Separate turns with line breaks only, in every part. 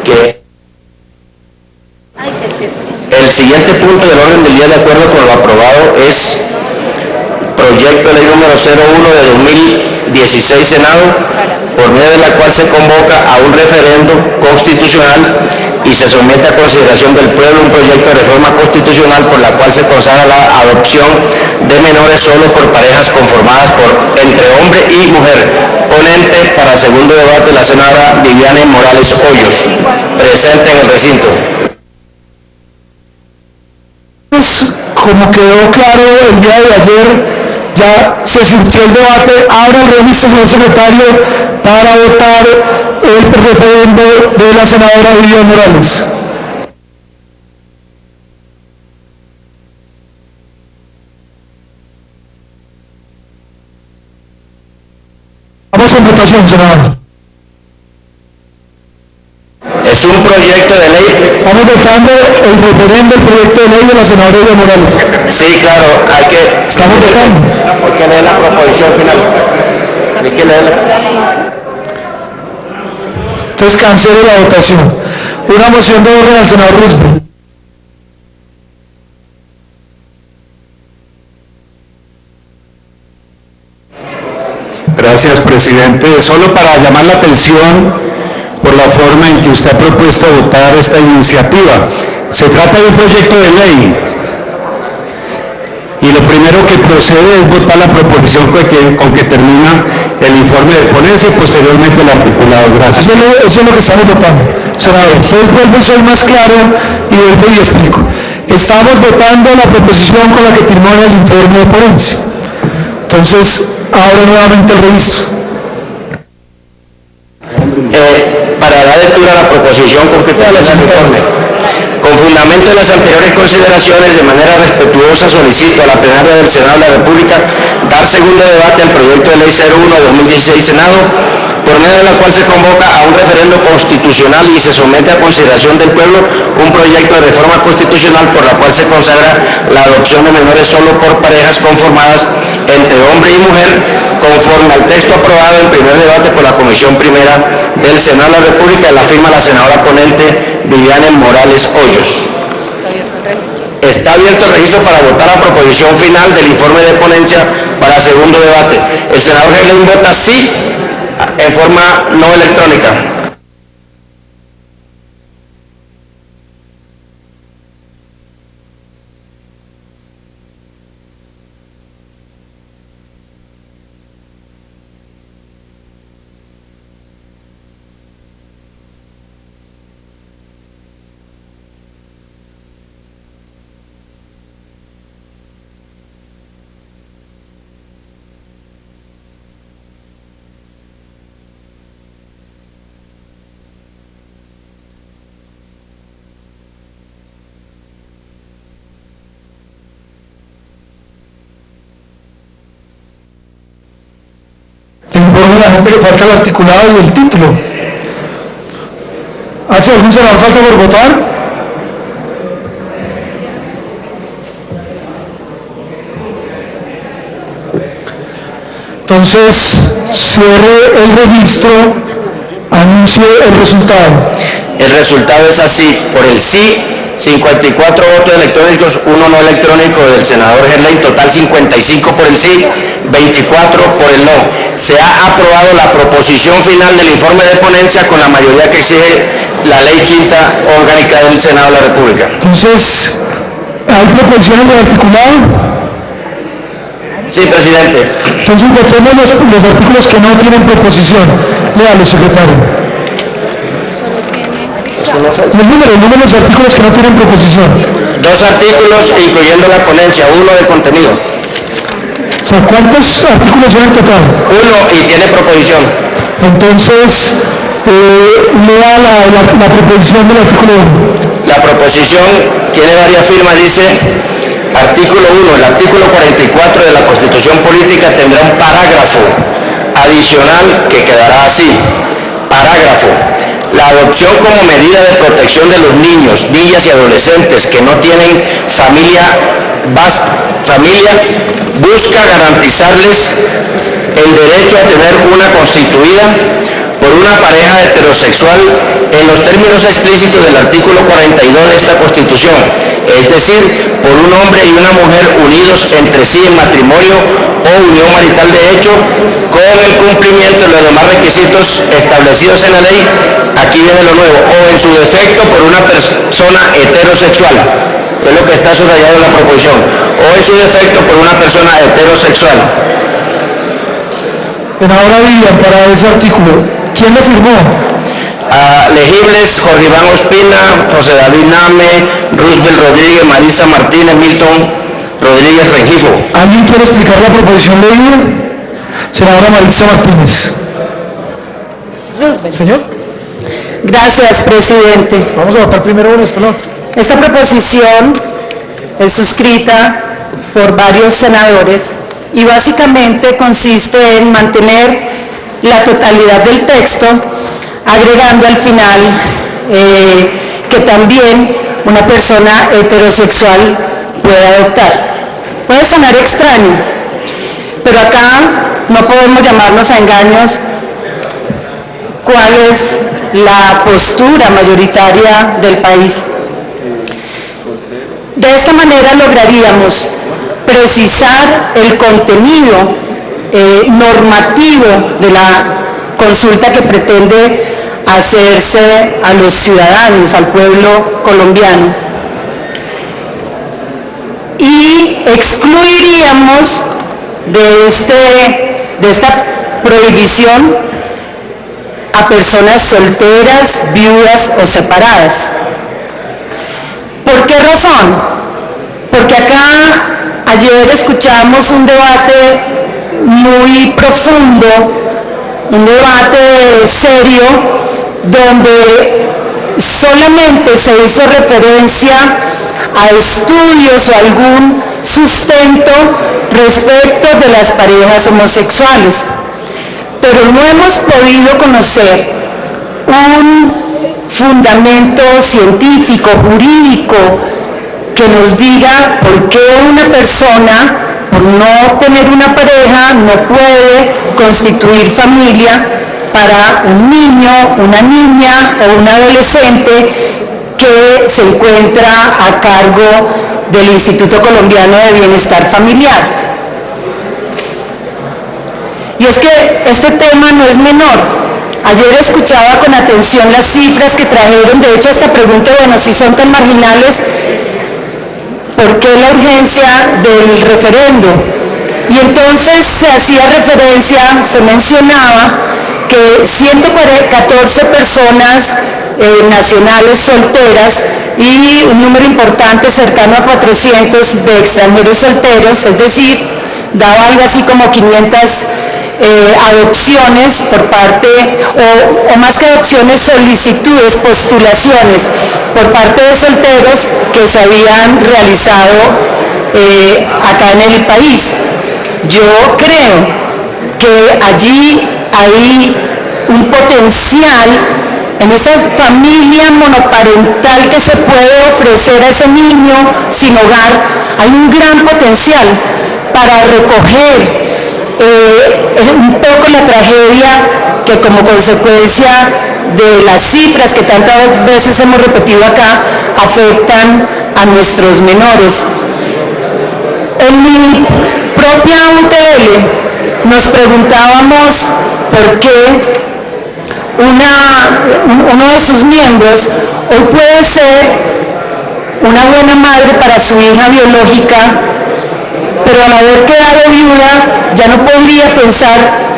que el siguiente punto del orden del día, de acuerdo con lo aprobado, es proyecto de ley número 01 de 2016 Senado, por medio de la cual se convoca a un referendo constitucional y se somete a consideración del pueblo un proyecto de reforma constitucional por la cual se consagra la adopción de menores solo por parejas conformadas entre hombre y mujer. Ponente para segundo debate la senadora Viviane Morales Hoyos, presente en el recinto.
Como quedó claro el día de ayer, ya se surtió el debate. Abra el registro, señor secretario, para votar el referendo de la senadora Viviane Morales. Vamos en votación, senador.
Es un proyecto de ley.
Vamos votando el referendo del proyecto de ley de la senadora Viviane Morales.
Sí, claro, hay que...
Estamos votando.
Hay que leer la proposición final. Hay que leerla.
Entonces cancelo la votación. Una moción de orden al senador Roosevelt.
Gracias, presidente. Solo para llamar la atención por la forma en que usted ha propuesto votar esta iniciativa. Se trata de un proyecto de ley y lo primero que procede es votar la proposición con que termina el informe de ponencia y posteriormente el articulado. Gracias.
Eso es lo que estamos votando. Senador, entonces vuelvo y soy más claro y vuelvo y explico. Estamos votando la proposición con la que termina el informe de ponencia. Entonces, abro nuevamente el registro.
Para dar lectura a la proposición con que termina el informe. Con fundamento en las anteriores consideraciones, de manera respetuosa solicito a la plenaria del Senado de la República dar segundo debate al proyecto de ley 01 de 2016 Senado, por medio de la cual se convoca a un referendo constitucional y se somete a consideración del pueblo un proyecto de reforma constitucional por la cual se consagra la adopción de menores solo por parejas conformadas entre hombre y mujer, conforme al texto aprobado en primer debate por la Comisión Primera del Senado de la República, de la firma la senadora ponente Viviane Morales Hoyos. Está abierto el registro para votar la proposición final del informe de ponencia para segundo debate. El senador Gerlain vota sí en forma no electrónica.
La gente le falta el articulado y el título. ¿Hace algún senador falta por votar? Entonces, cierre el registro, anuncie el resultado.
El resultado es así: por el sí, 54 votos electrónicos, 1 no electrónico del senador Gerlain, total 55 por el sí, 24 por el no. Se ha aprobado la proposición final del informe de ponencia con la mayoría que exige la ley quinta orgánica del Senado de la República.
Entonces, ¿hay proposiciones de articulado?
Sí, presidente.
Entonces, votemos los artículos que no tienen proposición. Léalo, secretario. El número de los artículos que no tienen proposición.
2 artículos, incluyendo la ponencia, 1 de contenido.
O sea, ¿cuántos artículos son en total?
1 y tiene proposición.
Entonces, lea la proposición del artículo 1.
La proposición tiene varias firmas, dice: artículo 1, el artículo 44 de la Constitución Política tendrá un parágrafo adicional que quedará así. Parágrafo: la adopción como medida de protección de los niños, niñas y adolescentes que no tienen familia busca garantizarles el derecho a tener una constituida, por una pareja heterosexual en los términos explícitos del artículo 42 de esta Constitución, es decir, por un hombre y una mujer unidos entre sí en matrimonio o unión marital de hecho, con el cumplimiento de los demás requisitos establecidos en la ley. Aquí viene lo nuevo: o en su defecto por una persona heterosexual, es lo que está subrayado en la proposición, o en su defecto por una persona heterosexual.
Senadora Vivian, para ese artículo, ¿quién lo firmó?
Legibles: Jorge Iván Ospina, José David Name, Roosevelt Rodríguez, Marisa Martínez, Milton Rodríguez Rengifo.
¿Alguien quiere explicar la proposición leída? Senadora Marisa Martínez.
Roosevelt.
Señor.
Gracias, presidente.
Vamos a votar primero uno, después otro.
Esta proposición es suscrita por varios senadores y básicamente consiste en mantener la totalidad del texto, agregando al final que también una persona heterosexual puede adoptar. Puede sonar extraño, pero acá no podemos llamarnos a engaños cuál es la postura mayoritaria del país. De esta manera lograríamos precisar el contenido normativo de la consulta que pretende hacerse a los ciudadanos, al pueblo colombiano. Y excluiríamos de esta prohibición a personas solteras, viudas o separadas. ¿Por qué razón? Porque acá ayer escuchamos un debate muy profundo, un debate serio, donde solamente se hizo referencia a estudios o algún sustento respecto de las parejas homosexuales, pero no hemos podido conocer un fundamento científico, jurídico, que nos diga por qué una persona, por no tener una pareja, no puede constituir familia para un niño, una niña o un adolescente que se encuentra a cargo del Instituto Colombiano de Bienestar Familiar. Y es que este tema no es menor. Ayer escuchaba con atención las cifras que trajeron, de hecho hasta pregunté, bueno, si son tan marginales, ¿por qué la urgencia del referendo? Y entonces se hacía referencia, se mencionaba que 114 personas nacionales solteras y un número importante cercano a 400 de extranjeros solteros, es decir, daba algo así como 500 adopciones por parte, o más que adopciones, solicitudes, postulaciones por parte de solteros que se habían realizado acá en el país. Yo creo que allí hay un potencial en esa familia monoparental que se puede ofrecer a ese niño sin hogar, hay un gran potencial para recoger un poco la tragedia que como consecuencia de las cifras que tantas veces hemos repetido acá afectan a nuestros menores. En mi propia UTL nos preguntábamos por qué uno de sus miembros hoy puede ser una buena madre para su hija biológica, pero al haber quedado viuda ya no podría pensar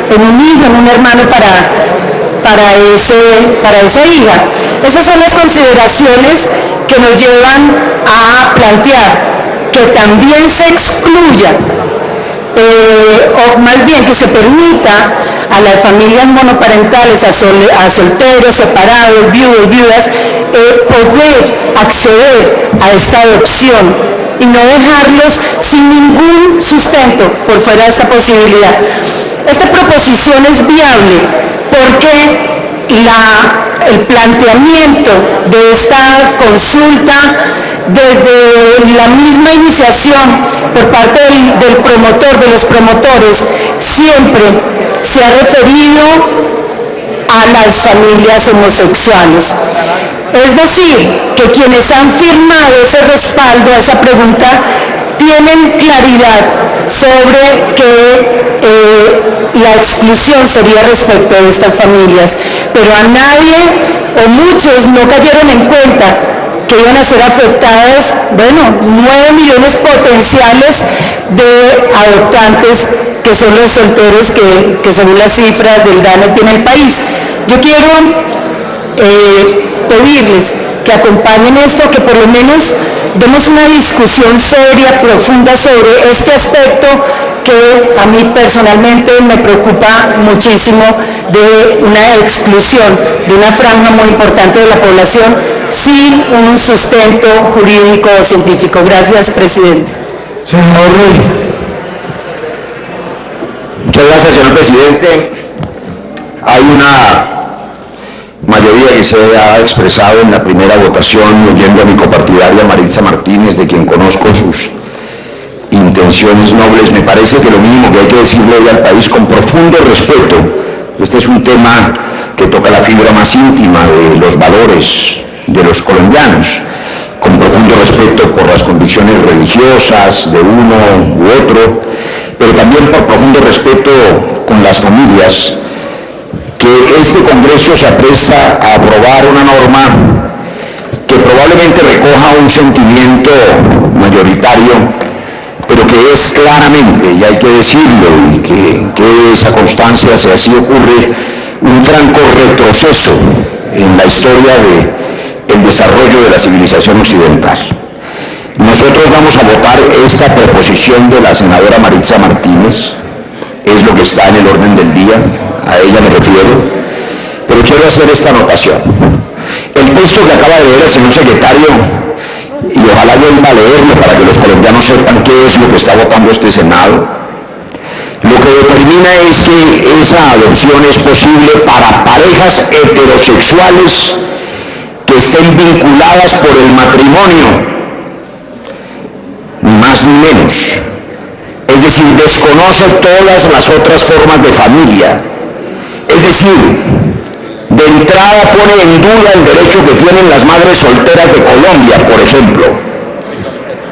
en un hijo, en un hermano para esa hija. Esas son las consideraciones que nos llevan a plantear que también se excluya, o más bien que se permita a las familias monoparentales, a solteros, separados, viudos, viudas, poder acceder a esta adopción y no dejarlos sin ningún sustento por fuera de esta posibilidad. Esta proposición es viable porque el planteamiento de esta consulta desde la misma iniciación por parte del promotor, de los promotores, siempre se ha referido a las familias homosexuales. Es decir, que quienes han firmado ese respaldo a esa pregunta tienen claridad sobre que la exclusión sería respecto de estas familias, pero a nadie o muchos no cayeron en cuenta que iban a ser afectadas, 9 millones potenciales de adoptantes, que son los solteros que según las cifras del DANE tiene el país. Yo quiero pedirles que acompañen esto, que por lo menos demos una discusión seria, profunda sobre este aspecto que a mí personalmente me preocupa muchísimo, de una exclusión de una franja muy importante de la población sin un sustento jurídico o científico. Gracias, presidente.
Senador Roy.
Muchas gracias, señor presidente. Hay una mayoría que se ha expresado en la primera votación, oyendo a mi copartidaria Maritza Martínez, de quien conozco sus intenciones nobles. Me parece que lo mínimo que hay que decirle hoy al país, con profundo respeto, este es un tema que toca la fibra más íntima de los valores de los colombianos, con profundo respeto por las convicciones religiosas de uno u otro, pero también por profundo respeto con las familias, que este Congreso se apresta a aprobar una norma que probablemente recoja un sentimiento mayoritario, pero que es claramente, y hay que decirlo, y que esa constancia, si así ocurre, un franco retroceso en la historia del desarrollo de la civilización occidental. Nosotros vamos a votar esta proposición de la senadora Maritza Martínez, es lo que está en el orden del día, a ella me refiero, pero quiero hacer esta anotación. El texto que acaba de leer el señor secretario, y ojalá vuelva a leerlo para que los colombianos sepan qué es lo que está votando este Senado, lo que determina es que esa adopción es posible para parejas heterosexuales que estén vinculadas por el matrimonio, ni más ni menos. Es decir, desconoce todas las otras formas de familia. Es decir, de entrada pone en duda el derecho que tienen las madres solteras de Colombia, por ejemplo.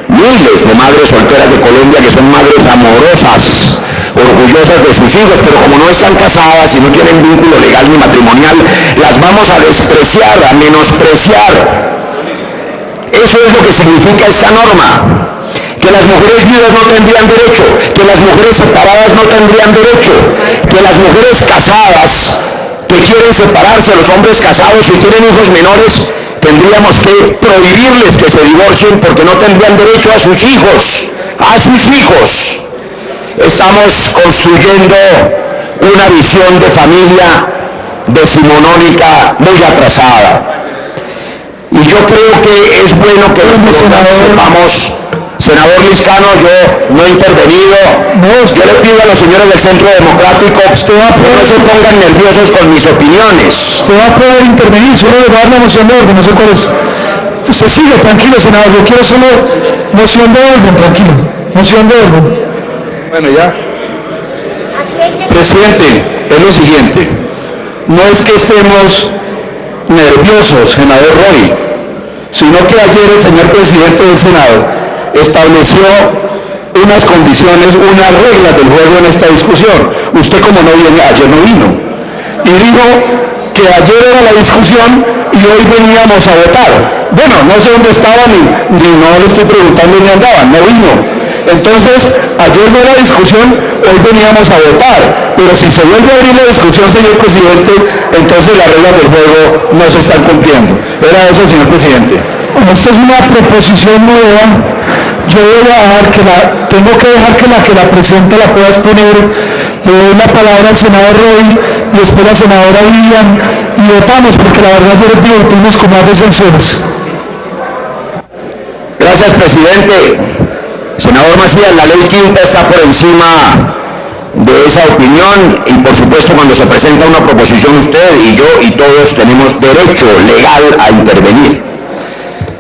Miles de madres solteras de Colombia que son madres amorosas, orgullosas de sus hijos, pero como no están casadas y no tienen vínculo legal ni matrimonial, las vamos a despreciar, a menospreciar. Eso es lo que significa esta norma. Que las mujeres viudas no tendrían derecho, que las mujeres separadas no tendrían derecho, que las mujeres casadas que quieren separarse, los hombres casados y tienen hijos menores, tendríamos que prohibirles que se divorcien porque no tendrían derecho a sus hijos, a sus hijos. Estamos construyendo una visión de familia decimonónica muy atrasada. Y yo creo que es bueno que los colombianos sepamos. Senador Liscano, yo no he intervenido. Yo le pido a los señores del Centro Democrático que no se pongan nerviosos con mis opiniones.
Usted va a poder intervenir, solo le va a dar la moción de orden, no sé cuál es. Usted sigue, tranquilo, senador, yo quiero solo moción de orden, tranquilo. Moción de orden.
Bueno, ya. Presidente, es lo siguiente. No es que estemos nerviosos, senador Roy, sino que ayer el señor presidente del Senado estableció unas condiciones, unas reglas del juego en esta discusión. Usted, como no viene, ayer no vino. Y dijo que ayer era la discusión y hoy veníamos a votar. Bueno, no sé dónde estaban ni no le estoy preguntando ni andaban, no vino. Entonces, ayer no era discusión, hoy veníamos a votar. Pero si se vuelve a abrir la discusión, señor presidente, entonces las reglas del juego no se están cumpliendo. Era eso, señor presidente.
Esta es una proposición nueva. Yo tengo que dejar que la presidenta la pueda exponer. Le doy la palabra al senador Roy y después la senadora Lilian y votamos, porque la verdad yo les digo, tuvimos con más de 6 horas.
Gracias, presidente. Senador Macías, la ley quinta está por encima de esa opinión y por supuesto cuando se presenta una proposición usted y yo y todos tenemos derecho legal a intervenir.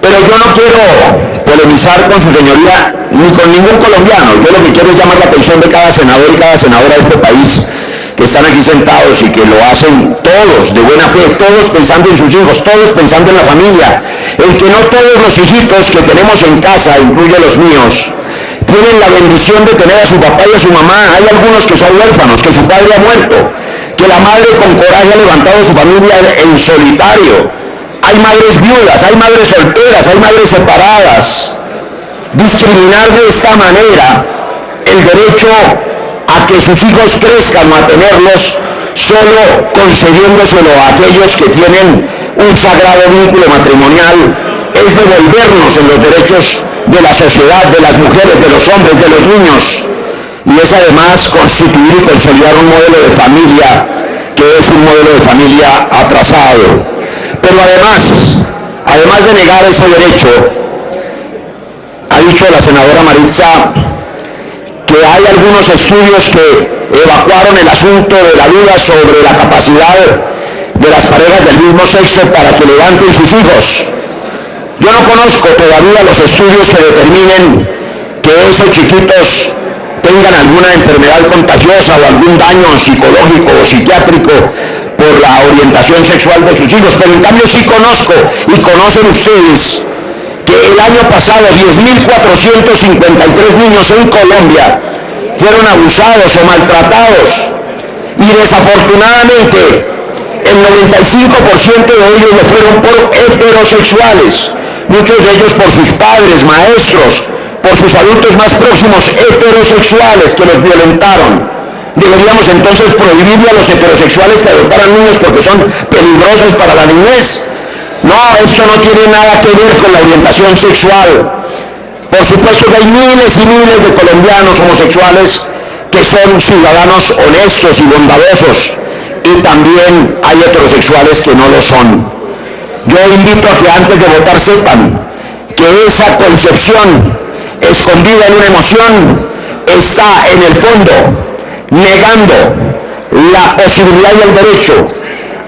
Pero yo no quiero polemizar con su señoría ni con ningún colombiano. Yo lo que quiero es llamar la atención de cada senador y cada senadora de este país, que
que están aquí sentados y que lo hacen todos de buena fe, todos pensando en sus hijos, todos pensando en la familia, en que no todos los hijitos que tenemos en casa, incluye los míos, tienen la bendición de tener a su papá y a su mamá. Hay algunos que son huérfanos, que su padre ha muerto, que la madre con coraje ha levantado su familia en solitario. Hay madres viudas, hay madres solteras, hay madres separadas. Discriminar de esta manera el derecho a que sus hijos crezcan o a tenerlos solo concediéndoselo a aquellos que tienen un sagrado vínculo matrimonial es devolvernos en los derechos de la sociedad, de las mujeres, de los hombres, de los niños, y es además constituir y consolidar un modelo de familia que es un modelo de familia atrasado. Pero además de negar ese derecho, ha dicho la senadora Maritza que hay algunos estudios que evacuaron el asunto de la duda sobre la capacidad de las parejas del mismo sexo para que levanten sus hijos. Yo no conozco todavía los estudios que determinen que esos chiquitos tengan alguna enfermedad contagiosa o algún daño psicológico o psiquiátrico por la orientación sexual de sus hijos, pero en cambio sí conozco y conocen ustedes que el año pasado 10.453 niños en Colombia fueron abusados o maltratados, y desafortunadamente el 95% de ellos lo fueron por heterosexuales, muchos de ellos por sus padres, maestros, por sus adultos más próximos heterosexuales que los violentaron. Deberíamos entonces prohibirle a los heterosexuales que adoptaran niños porque son peligrosos para la niñez. No, esto no tiene nada que ver con la orientación sexual. Por supuesto que hay miles y miles de colombianos homosexuales que son ciudadanos honestos y bondadosos, y también hay heterosexuales que no lo son. Yo invito a que antes de votar sepan que esa concepción escondida en una emoción está en el fondo negando la posibilidad y el derecho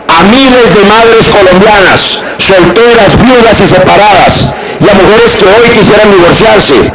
a miles de madres colombianas, solteras, viudas y separadas, y a mujeres que hoy quisieran divorciarse,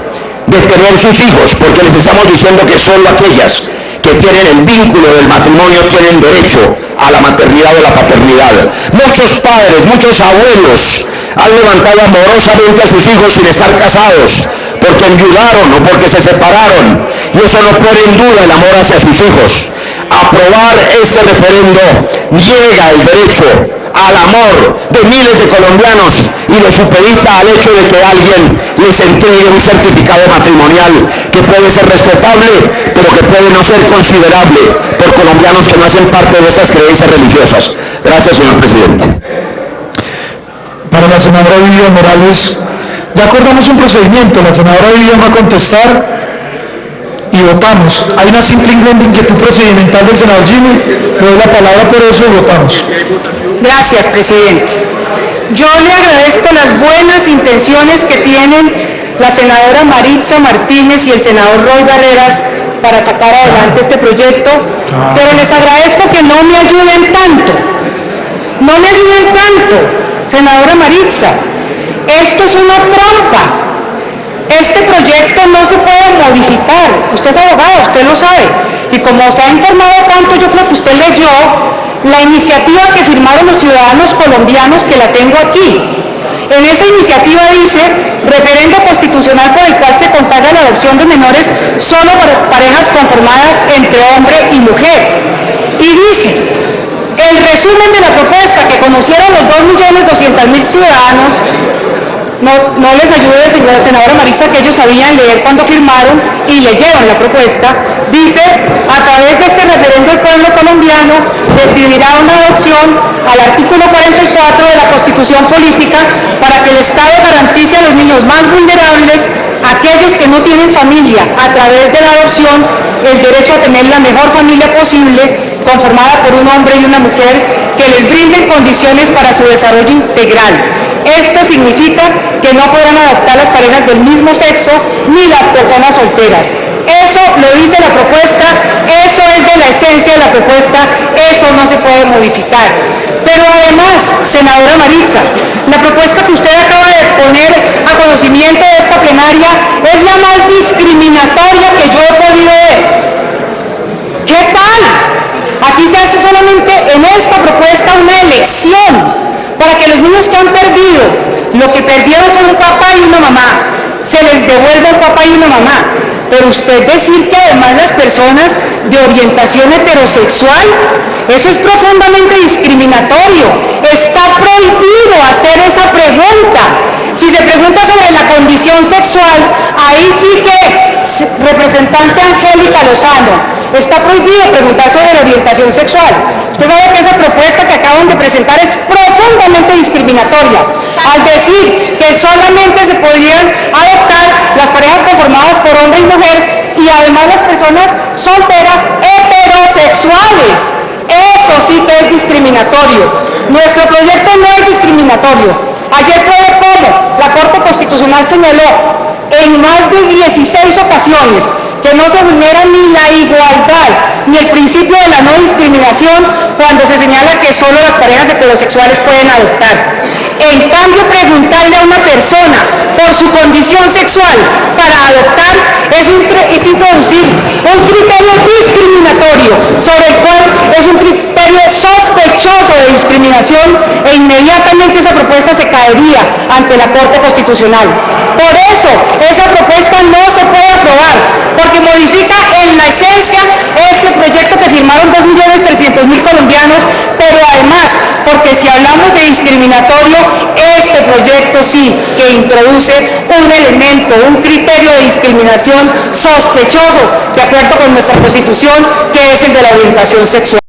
de tener sus hijos, porque les estamos diciendo que solo aquellas que tienen el vínculo del matrimonio tienen derecho a la maternidad o la paternidad. Muchos padres, muchos abuelos han levantado amorosamente a sus hijos sin estar casados, porque enviudaron o porque se separaron, y eso no pone en duda el amor hacia sus hijos. Aprobar este referendo niega el derecho al amor de miles de colombianos y lo supedita al hecho de que alguien les entregue un certificado matrimonial que puede ser respetable, pero que puede no ser considerable por colombianos que no hacen parte de estas creencias religiosas. Gracias, señor presidente.
Para la senadora Vivian Morales, ya acordamos un procedimiento. La senadora Vivian va a contestar y votamos. Hay una simple inquietud procedimental del senador Jimmy. Le doy la palabra por eso y votamos.
Gracias, presidente. Yo le agradezco las buenas intenciones que tienen la senadora Maritza Martínez y el senador Roy Barreras para sacar adelante este proyecto, pero les agradezco que no me ayuden tanto. No me ayuden tanto, senadora Maritza. Esto es una trampa. Este proyecto no se puede modificar. Usted es abogado, usted lo sabe. Y como se ha informado tanto, yo creo que usted leyó la iniciativa que firmaron los ciudadanos colombianos, que la tengo aquí. En esa iniciativa dice: referendo constitucional por el cual se consagra la adopción de menores solo para parejas conformadas entre hombre y mujer. Y dice: el resumen de la propuesta que conocieron los 2.200.000 ciudadanos. No les ayude, senadora Maritza, que ellos sabían leer cuando firmaron y leyeron la propuesta. Dice: a través de este referendo el pueblo colombiano decidirá una adopción al artículo 44 de la Constitución Política para que el Estado garantice a los niños más vulnerables, aquellos que no tienen familia, a través de la adopción, el derecho a tener la mejor familia posible, conformada por un hombre y una mujer, que les brinden condiciones para su desarrollo integral. Esto significa que no podrán adoptar las parejas del mismo sexo ni las personas solteras. Eso lo dice la propuesta, eso es de la esencia de la propuesta, eso no se puede modificar. Pero además, senadora Maritza, la propuesta que usted acaba de poner a conocimiento de esta plenaria es la más discriminatoria que yo he podido ver. ¿Qué tal? elección, para que los niños que han perdido, lo que perdieron fue un papá y una mamá, se les devuelve un papá y una mamá. Pero usted decir que además las personas de orientación heterosexual, eso es profundamente discriminatorio. Está prohibido hacer esa pregunta. Si se pregunta sobre la condición sexual, ahí sí que, representante Angélica Lozano, está prohibido preguntar sobre la orientación sexual. Usted sabe que esa propuesta que acaban de presentar es profundamente discriminatoria, al decir que solamente se podrían adoptar las parejas conformadas por hombre y mujer y además las personas solteras heterosexuales. Eso sí que es discriminatorio. Nuestro proyecto no es discriminatorio. Ayer pruebe cómo la Corte Constitucional señaló en más de 16 ocasiones que no se vulnera ni la igualdad ni el principio de la no discriminación cuando se señala que solo las parejas heterosexuales pueden adoptar. En cambio, preguntarle a una persona por su condición sexual para adoptar es introducir un criterio discriminatorio, sobre el cual es un criterio sospechoso de discriminación, e inmediatamente esa propuesta se caería ante la Corte Constitucional. Por eso, esa propuesta no se puede aprobar, porque modifica en la esencia este proyecto que firmaron 2.300.000 colombianos, pero además, porque si hablamos de discriminatorio, este proyecto sí que introduce un elemento, un criterio de discriminación sospechoso, de acuerdo con nuestra Constitución, que es el de la orientación sexual.